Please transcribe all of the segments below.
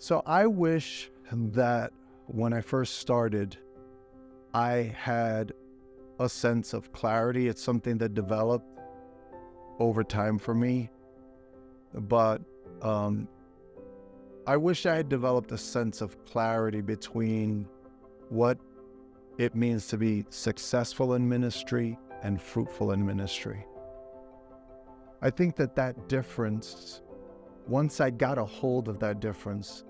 So I wish that when I first started, I had a sense of clarity. It's something that developed over time for me. But I wish I had developed a sense of clarity between what it means to be successful in ministry and fruitful in ministry. I think that difference, once I got a hold of that difference,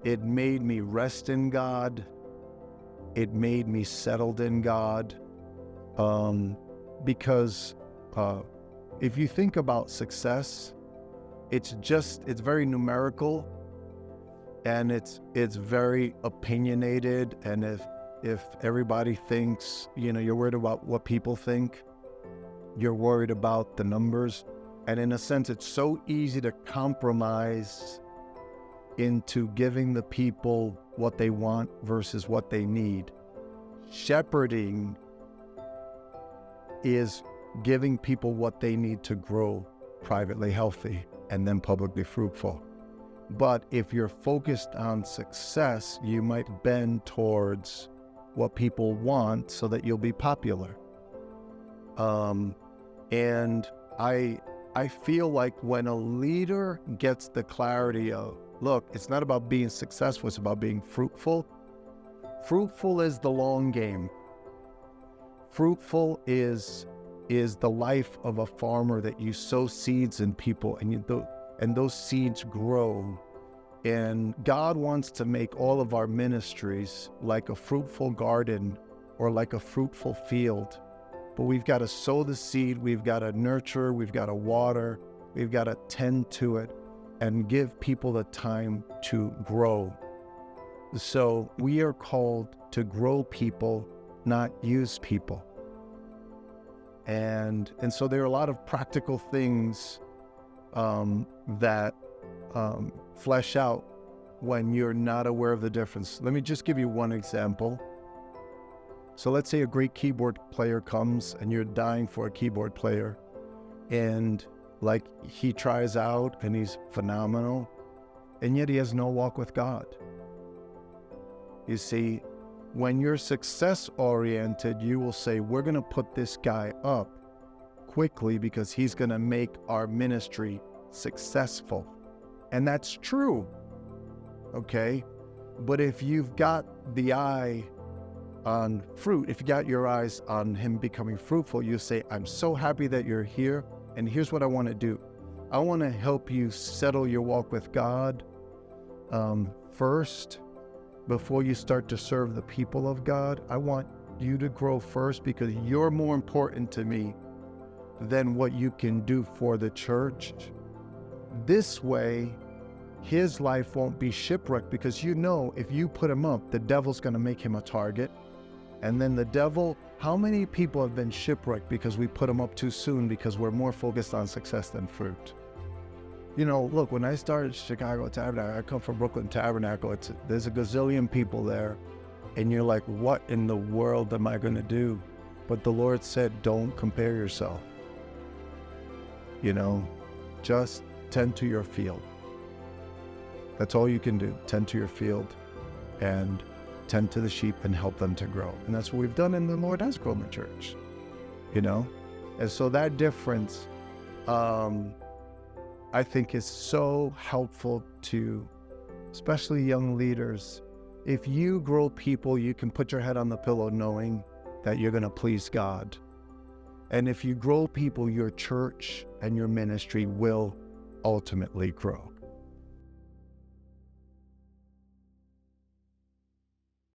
it made me rest in God. It made me settled in God. Because if you think about success, it's very numerical, and it's very opinionated. And if everybody thinks, you're worried about what people think, you're worried about the numbers. And in a sense, it's so easy to compromise into giving the people what they want versus what they need. Shepherding is giving people what they need to grow privately healthy and then publicly fruitful. But if you're focused on success, you might bend towards what people want so that you'll be popular. And I feel like when a leader gets the clarity of, look, it's not about being successful, it's about being fruitful. Fruitful is the long game. Fruitful is the life of a farmer, that you sow seeds in people and those seeds grow. And God wants to make all of our ministries like a fruitful garden or like a fruitful field. But we've got to sow the seed, we've got to nurture, we've got to water, we've got to tend to it and give people the time to grow. So we are called to grow people, not use people. And so there are a lot of practical things that flesh out when you're not aware of the difference. Let me just give you one example. So let's say a great keyboard player comes and you're dying for a keyboard player, and like he tries out and he's phenomenal, and yet he has no walk with God. You see, when you're success oriented, you will say, we're going to put this guy up quickly because he's going to make our ministry successful. And that's true. Okay. But if you've got the eye on fruit, if you got your eyes on him becoming fruitful, you say, I'm so happy that you're here, and here's what I want to do. I want to help you settle your walk with God first before you start to serve the people of God. I want you to grow first because you're more important to me than what you can do for the church. This way, his life won't be shipwrecked, because if you put him up, the devil's going to make him a target. And then the devil, how many people have been shipwrecked because we put them up too soon because we're more focused on success than fruit? Look, when I started Chicago Tabernacle, I come from Brooklyn Tabernacle. There's a gazillion people there. And you're like, what in the world am I going to do? But the Lord said, don't compare yourself. Just tend to your field. That's all you can do. Tend to your field and tend to the sheep and help them to grow. And that's what we've done, and the Lord has grown the church, And so that difference, I think, is so helpful to especially young leaders. If you grow people, you can put your head on the pillow knowing that you're going to please God. And if you grow people, your church and your ministry will ultimately grow.